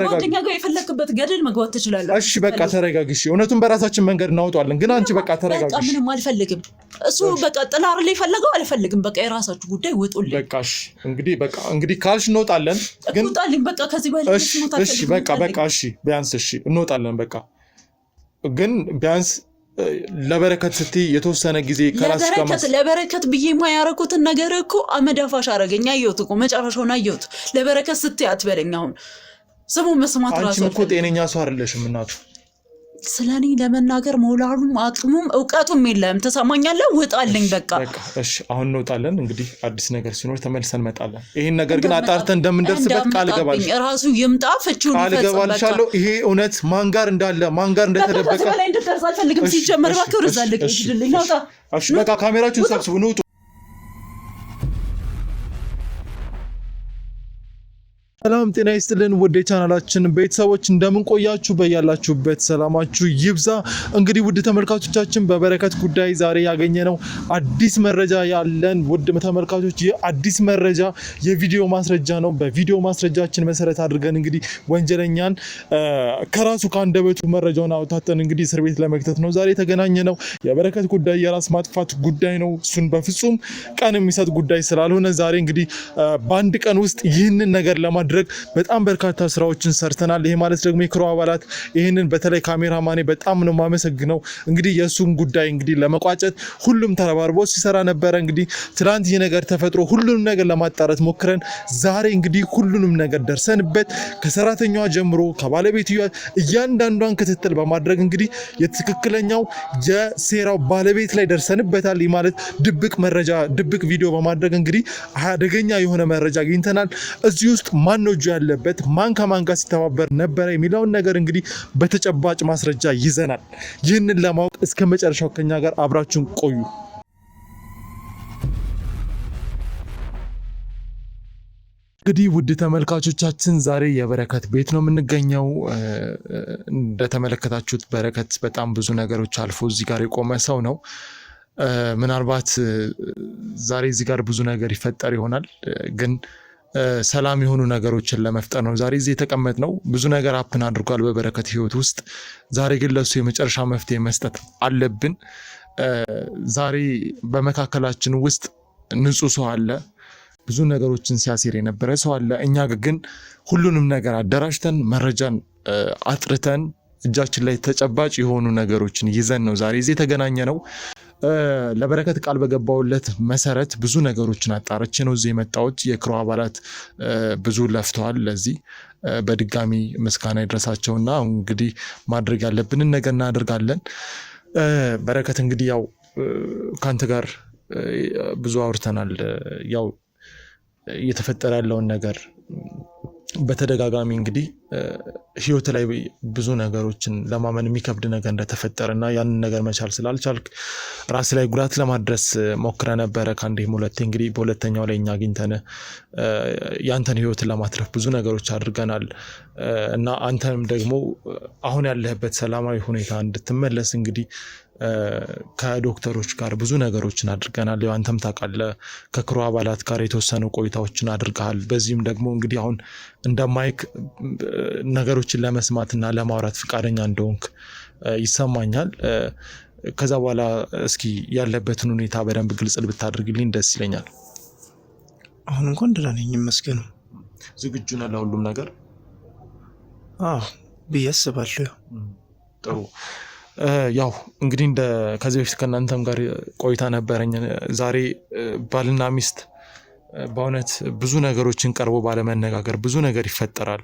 C: ጓደኛ ጋር የፈለክበት ገደል መግባት ትችላለህ
B: እሺ በቃ ተረጋጊ እውነቱን በራሳችን መንገድ እናውጣለን ግን አንቺ በቃ ተረጋጊ
C: በቃ ምንም አልፈልግም እሱ በቃ ጥላር ላይ ፈለገው አልፈልግም በቃ የራሳችሁ ጉዳይ ወጡልኝ
B: በቃ እሺ እንግዲህ ካልሽ እንወጣለን
C: ግን ወጣልኝ በቃ ከዚህ በላይ
B: እሺ በቃ እሺ ቢያንስ እሺ እንወጣለን በቃ ግን ቢያንስ ለበረከት ስትይ የተወሰነ ጊዜ ከራስሽ ጋር
C: ለበረከት ብዬ ማያረኩትን ነገር እኮ አመዳፋሽ አረገኛ አየሁት እኮ መጨረሻውን አየሁት ለበረከት ስትይ አትበለኝ አሁን ስሙ መስማት ራሱ
B: አንቺ እኮ ጤነኛ ሰው አይደለሽም እናቱ
C: ስለኔ ለመናገር ሞላሉም አቅሙም ዕውቀቱም የለም ተሰማኛለህ ወጣልኝ በቃ
B: እሺ አሁን እንወጣለን እንግዲህ አዲስ ነገር ሲኖር ተመልሰን እንመጣለን ይሄን ነገር ግን አጣርተን እንደምንደርስበት ቃል ገባልሽ
C: ራሱ ይምጣ ፍቹን
B: ይፈጽማል ይሄ እውነት ማን ጋር እንደተደበቀ
C: ላይ እንደተደርስ አልፈልግም ሲጀመር ባከው ረዛልክ ይድልኝ ናውጣ
B: እሺ በቃ ካሜራችሁን ሰብስቡ ነው ሰላም ጤና ይስጥልን ውድ ቻናላችን ቤተሰቦች እንደምን ቆያችሁ በያላችሁበት ሰላማችሁ ይብዛ እንግዲህ ውድ ተመልካቾቻችን በበረከት ጉዳይ ዛሬ ያገኘነው አዲስ መረጃ ያለን ውድ ተመልካቾች የአዲስ መረጃ የቪዲዮ ማስረጃ ነው በቪዲዮ ማስረጃችን መሰረት አድርገን እንግዲህ ወንጀለኛን ከራሱ ካንደበቱ መረጃውን አውጣተን እንግዲህ እስር ቤት ለመክተት ነው ዛሬ የተገናኘነው የበረከት ጉዳይ የራስ ማጥፋት ጉዳይ ነው እሱን በፍጹም ቀን የሚሰጥ ጉዳይ ስላልሆነ ዛሬ እንግዲህ በአንድ ቀን ውስጥ ይህንን ነገር ለማድረግ በጣም በርካታ ስራዎችን ሰርተናል ይሄ ማለት ደግሞ የክሩ አባላት ይሄንን በተለይ ካሜራማኔ በጣም ነው ማመሰግነው እንግዲህ የሱን ጉዳይ እንግዲህ ለመቋጨት ሁሉም ተረባርቦ ሲሰራ ነበር እንግዲህ ትላንት ይሄ ነገር ተፈጥሮ ሁሉንም ነገር ለማጣራት ሞክረን ዛሬ እንግዲህ ሁሉንም ነገር ደርሰንበት ከሰራተኛዋ ጀምሮ ከባለቤቱ እያንዳንዷን ክትትል በማድረግ እንግዲህ የትክክለኛው የሴራው ባለቤት ላይ ደርሰንበታል ይሄ ማለት ድብቅ ቪዲዮ በማድረግ እንግዲህ አደገኛ የሆነ መረጃ አግኝተናል እዚህ ውስጥ ማን ነው ያለበት ማን ከማን ጋር ሲተባበር ነበር የሚለውን ነገር እንግዲህ በተጨባጭ ማስረጃ ይዘናል ይህንን ለማወቅ እስከ መጨረሻው ከኛ ጋር አብራችሁን ቆዩ እንግዲህ ውድ ተመልካቾቻችን ዛሬ የበረከት ቤት ነው የምንገኘው እንደተመለከታችሁት በረከት በጣም ብዙ ነገሮች አልፎ እዚህ ጋር የቆመ ሰው ነው ምናልባት ዛሬ እዚህ ጋር ብዙ ነገር ይፈጠር ይሆናል ግን ሰላም የሆኑ ነገሮችን ለመፍጠር ነው ዛሬ እዚህ የተቀመጥነው ብዙ ነገር አፕን አድርጓል በበረከት ህይወት ውስጥ ዛሬ ግን ለሱ የመጨረሻ መፍትሄ መስጠት አለብን ዛሬ በመካከላችን ውስጥ ንጹህ ሰው አለ ብዙ ነገሮችን ሲያሲር የነበረ ሰው አለ እኛ ግን ሁሉንም ነገር አደራጅተን መረጃን አጥርተን እጃችን ላይ ተጨባጭ የሆኑ ነገሮችን ይዘን ነው ዛሬ እዚህ የተገናኘ ነው ለበረከት ቃል በገባውለት መሰረት ብዙ ነገሮችን አጣርቼ ነው እዚህ የመጣሁት የክሩ አባላት ብዙ ለፍተዋል ለዚህ በድጋሚ ምስጋና ይድረሳቸውና እንግዲህ ማድረግ ያለብንን ነገር እናደርጋለን በረከት እንግዲህ ያው ካንተ ጋር ብዙ አውርተናል ያው እየተፈጠረ ያለውን ነገር በተደጋጋሚ እንግዲህ ህይወት ላይ ብዙ ነገሮችን ለማመን የሚከብድ ነገር እንደተፈጠረና ያንን ነገር መቻል ስላልቻልክ ራስ ላይ ጉዳት ለማድረስ ሞክረ ነበር ካንዴም ሁለቴ እንግዲህ በሁለተኛው ላይ እኛ አግኝተን ያንተን ህይወትን ለማትረፍ ብዙ ነገሮች አድርገናል እና አንተም ደግሞ አሁን ያለህበት ሰላማዊ ሁኔታ እንድትመለስ እንግዲህ ከዶክተሮች ጋር ብዙ ነገሮችን አድርገናል ያው አንተም ታውቃለህ ከክሩ አባላት ጋር የተወሰኑ ቆይታዎችን አድርገሃል በዚህም ደግሞ እንግዲህ አሁን እንደማይክ ነገሮችን ለመስማትና ለማውራት ፍቃደኛ እንደሆንክ ይሰማኛል ከዛ በኋላ እስኪ ያለበትን ሁኔታ በደንብ ግልጽ ብታደርግልኝ ደስ ይለኛል
D: አሁን እንኳን ደህና ነኝ ይመስገን
B: ዝግጁ ነህ ለሁሉም ነገር
D: ብዬ አስባለሁ
B: ጥሩ ያው እንግዲህ ከዚህ በፊት ከእናንተም ጋር ቆይታ ነበረኝ ዛሬ ባልና ሚስት በእውነት ብዙ ነገሮችን ቀርቦ ባለመነጋገር ብዙ ነገር ይፈጠራል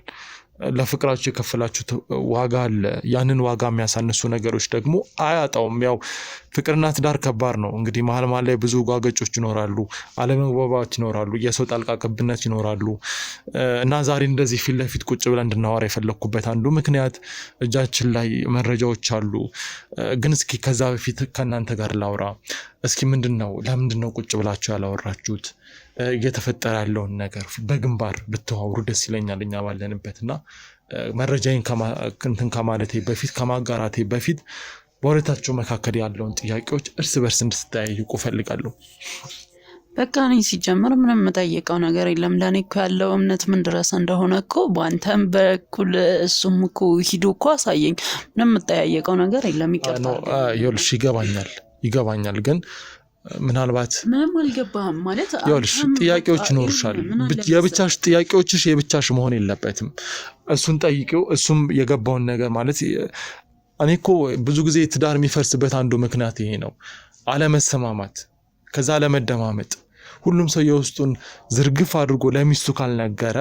B: ለፍቅራችሁ የከፈላችሁት ዋጋ አለ። ያንን ዋጋ የሚያሳንሱ ነገሮች ደግሞ አያጣውም። ያው ፍቅርና ትዳር ከባድ ነው። እንግዲህ መሀል ላይ ብዙ ጓገጮች ይኖራሉ፣ አለመግባባት ይኖራሉ፣ የሰው ጣልቃ ገብነት ይኖራሉ እና ዛሬ እንደዚህ ፊት ለፊት ቁጭ ብለን እንድናወራ የፈለኩበት አንዱ ምክንያት እጃችን ላይ መረጃዎች አሉ። ግን እስኪ ከዛ በፊት ከእናንተ ጋር ላውራ። እስኪ ለምንድን ነው ቁጭ ብላችሁ ያላወራችሁት? እየተፈጠረ ያለውን ነገር በግንባር ብትዋውሩ ደስ ይለኛል እኛ ባለንበት እና መረጃዬን ከማለቴ በፊት ከማጋራቴ በፊት በሁለታችሁ መካከል ያለውን ጥያቄዎች እርስ በርስ እንድትጠያይቁ ፈልጋለሁ።
C: በቃ እኔ ሲጀምር ምንም የምጠይቀው ነገር የለም። ለእኔ እኮ ያለው እምነት ምን ድረስ እንደሆነ እኮ በአንተም በኩል እሱም እኮ ሂዶ እኮ አሳየኝ። ምንም የምጠያየቀው ነገር የለም።
B: ይኸውልሽ ይገባኛል ግን ምናልባት
C: ምንም አልገባህም ማለት
B: ይኸውልሽ ጥያቄዎች ይኖርሻል። የብቻሽ ጥያቄዎችሽ የብቻሽ መሆን የለበትም። እሱን ጠይቂው። እሱም የገባውን ነገር ማለት እኔ እኮ ብዙ ጊዜ ትዳር የሚፈርስበት አንዱ ምክንያት ይሄ ነው። አለመሰማማት፣ ከዛ አለመደማመጥ። ሁሉም ሰው የውስጡን ዝርግፍ አድርጎ ለሚስቱ ካልነገረ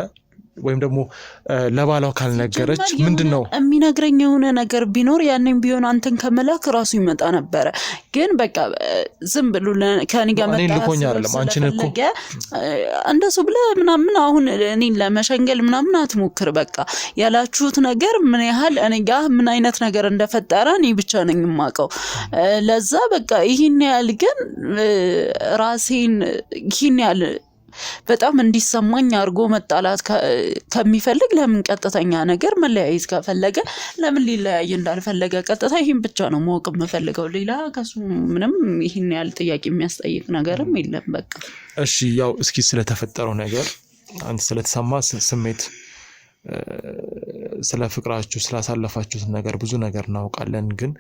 B: ወይም ደግሞ ለባሏ ካልነገረች ምንድነው
C: የሚነግረኝ? የሆነ ነገር ቢኖር ያንን ቢሆን አንተን ከመላክ ራሱ ይመጣ ነበረ። ግን በቃ ዝም ብሎ ከኔ ጋር መጣ
B: ልኮኛ አይደለም አንቺን እኮ
C: እንደሱ ብለህ ምናምን አሁን እኔን ለመሸንገል ምናምን አትሞክር። በቃ ያላችሁት ነገር ምን ያህል እኔ ጋር ምን አይነት ነገር እንደፈጠረ እኔ ብቻ ነኝ የማውቀው። ለዛ በቃ ይሄን ያህል ግን ራሴን ይሄን ያህል በጣም እንዲሰማኝ አድርጎ መጣላት ከሚፈልግ ለምን ቀጥተኛ ነገር መለያየት ከፈለገ ለምን ሊለያይ እንዳልፈለገ ቀጥታ ይሄን ብቻ ነው ማወቅ የምፈልገው። ሌላ ከሱ ምንም ይሄን ያህል ጥያቄ የሚያስጠይቅ ነገርም የለም። በቃ
B: እሺ፣ ያው እስኪ ስለተፈጠረው ነገር አንተ ስለተሰማ ስሜት ስለ ፍቅራችሁ ስላሳለፋችሁት ነገር ብዙ ነገር እናውቃለን። ግን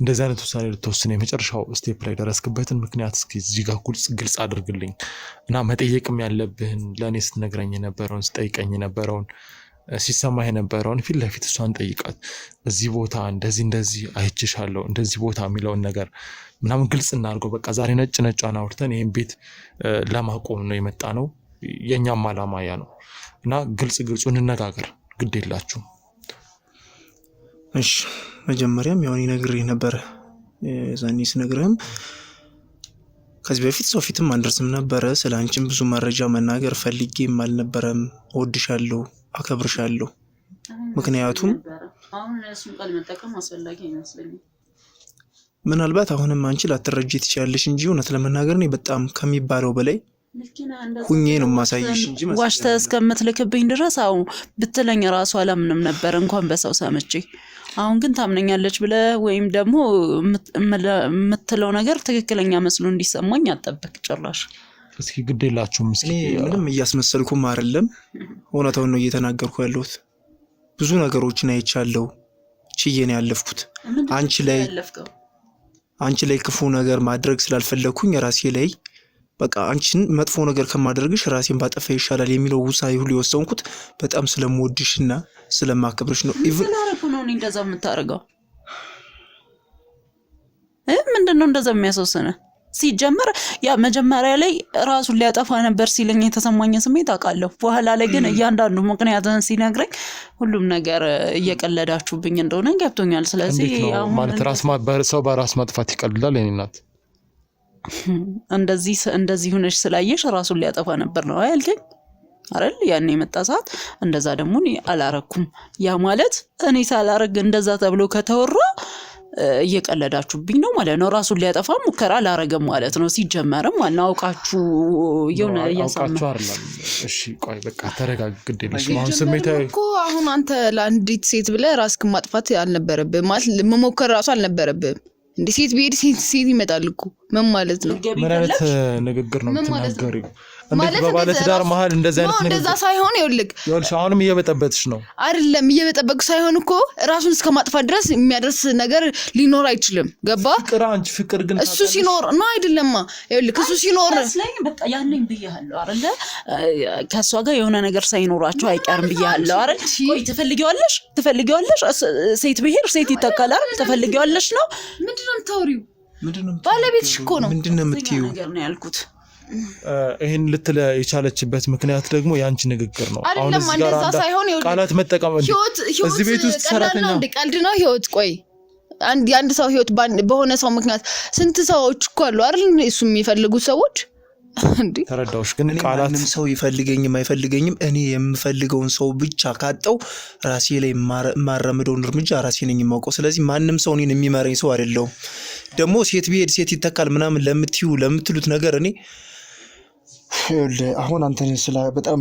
B: እንደዚህ አይነት ውሳኔ ልትወስን የመጨረሻው ስቴፕ ላይ ደረስክበትን ምክንያት እስኪ እዚህ ጋር ግልጽ አድርግልኝ እና መጠየቅም ያለብህን ለእኔ ስትነግረኝ የነበረውን ስጠይቀኝ የነበረውን ሲሰማህ የነበረውን ፊት ለፊት እሷን ጠይቃት። እዚህ ቦታ እንደዚህ አይችሻለሁ እንደዚህ ቦታ የሚለውን ነገር ምናምን ግልጽ እናድርገው። በቃ ዛሬ ነጭ አውርተን ይህን ቤት ለማቆም ነው የመጣ ነው። የእኛም ዓላማ ያ ነው እና ግልጹ እንነጋገር። ግድ የላችሁም።
D: እሺ፣ መጀመሪያም ያው ነግሬህ ነበር። ዛኔ ስነግርህም ከዚህ በፊት ሰው ፊትም አንደርስም ነበረ። ስለ አንቺም ብዙ መረጃ መናገር ፈልጌም አልነበረም። እወድሻለሁ፣ አከብርሻለሁ። ምክንያቱም
C: አሁን እሱን ቃል መጠቀም አስፈላጊ አይመስለኝም።
D: ምናልባት አሁንም አንቺ ላትረጂ ትችያለሽ እንጂ እውነት ለመናገር እኔ በጣም ከሚባለው በላይ ሁኜ ነው ማሳይሽ እንጂ
C: ዋሽተህ እስከምትልክብኝ ድረስ አሁን ብትለኝ ራሱ አላምንም ነበር እንኳን በሰው ሰምቼ። አሁን ግን ታምነኛለች ብለህ ወይም ደግሞ የምትለው ነገር ትክክለኛ መስሎ እንዲሰማኝ አጠብቅ ጭራሽ።
B: እስኪ ግድ የላችሁም። እስኪ
D: ምንም እያስመሰልኩም አይደለም፣ እውነታውን ነው እየተናገርኩ ያለሁት። ብዙ ነገሮችን አይቻለሁ፣ ችዬ ነው ያለፍኩት። አንቺ ላይ ክፉ ነገር ማድረግ ስላልፈለኩኝ ራሴ ላይ በቃ አንቺን መጥፎ ነገር ከማደርግሽ ራሴን ባጠፋ ይሻላል የሚለው ውሳኔ ሁሉ የወሰንኩት በጣም ስለምወድሽና ስለማከብርሽ ነው።
C: ኢቭን አረኩ ነው እንደዛ የምታረጋው ምንድነው እንደዛ የሚያስወስነ? ሲጀመር ያ መጀመሪያ ላይ ራሱን ሊያጠፋ ነበር ሲለኝ የተሰማኝ ስሜት አውቃለሁ። በኋላ ላይ ግን እያንዳንዱ ምክንያቱን ሲነግረኝ ሁሉም ነገር እየቀለዳችሁብኝ እንደሆነ ገብቶኛል። ስለዚህ
B: ማለት ሰው በራስ ማጥፋት ይቀልላል የኔ እናት።
C: እንደዚህ ሆነሽ ስላየሽ ራሱን ሊያጠፋ ነበር ነው አይልከኝ አይደል? ያኔ የመጣ ሰዓት እንደዛ ደግሞ አላረኩም። ያ ማለት እኔ ሳላረግ እንደዛ ተብሎ ከተወራ እየቀለዳችሁብኝ ነው ማለት ነው። ራሱን ሊያጠፋ ሙከራ አላረገም ማለት ነው። ሲጀመርም ዋና አውቃችሁ የሆነ ያሳማችሁ
B: አይደለም። እሺ ቆይ በቃ ተረጋግ። ግድ የለሽም አሁን ስሜታዊ
A: እኮ አሁን አንተ ለአንዲት ሴት ብለህ ራስክን ማጥፋት አልነበረብህም ማለት መሞከር ራሱ አልነበረብህም። እንዴ ሴት ቢሄድ ሴት ይመጣል እኮ ምን ማለት ነው?
B: ምን አይነት ንግግር ነው የምትናገሪው? እንዴት በባለ ትዳር መሀል እንደዚህ አይነት ነገር?
A: እንደዛ ሳይሆን ይኸውልሽ
B: አሁንም እየበጠበጥሽ ነው።
A: አይደለም እየበጠበጥኩ ሳይሆን እኮ ራሱን እስከማጥፋት ድረስ የሚያደርስ ነገር ሊኖር አይችልም። ገባ?
B: ፍቅር ግን
A: እሱ ሲኖር ነው አይደለማ? ይኸውልሽ እሱ ሲኖር
C: በቃ ያንን ብያለሁ አይደለ? ከሷ ጋር የሆነ ነገር ሳይኖራቸው አይቀርም ብያለሁ አይደል? ቆይ ትፈልጊዋለሽ? ሴት ብሄር ሴት ይተካላል። ትፈልጊዋለሽ ነው?
A: ምንድነው የምታወሪው? ባለቤትሽ እኮ ነው።
D: ምንድነው የምትይው?
C: ነገር ነው ያልኩት።
B: ይሄን ልትለ የቻለችበት ምክንያት ደግሞ ያንቺ ንግግር ነው።
A: አሁን እዚህ ጋር
B: ቃላት መጠቀም እዚህ ቤት ውስጥ ሰራተኛ
A: ቀልድ ነው ህይወት። ቆይ አንድ ሰው ህይወት በሆነ ሰው ምክንያት ስንት ሰዎች እኮ አሉ አይደል እሱ የሚፈልጉት ሰዎች እንዴ።
B: ተረዳውሽ። ግን ቃላት
D: ማንም ሰው ይፈልገኝም አይፈልገኝም እኔ የምፈልገውን ሰው ብቻ ካጣው ራሴ ላይ ማረምደውን እርምጃ ራሴ ነኝ የማውቀው። ስለዚህ ማንም ሰው እኔን የሚመረኝ ሰው አይደለም። ደግሞ ሴት ቢሄድ ሴት ይተካል ምናምን ለምትሉት ነገር እኔ አሁን አንተ በጣም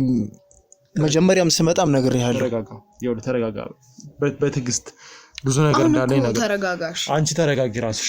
D: መጀመሪያም ስመጣም ነገር ያለው
B: ተረጋጋ። በትዕግስት ብዙ ነገር እንዳለ ነገር
A: ተረጋጋሽ።
B: አንቺ ተረጋጊ ራስሽ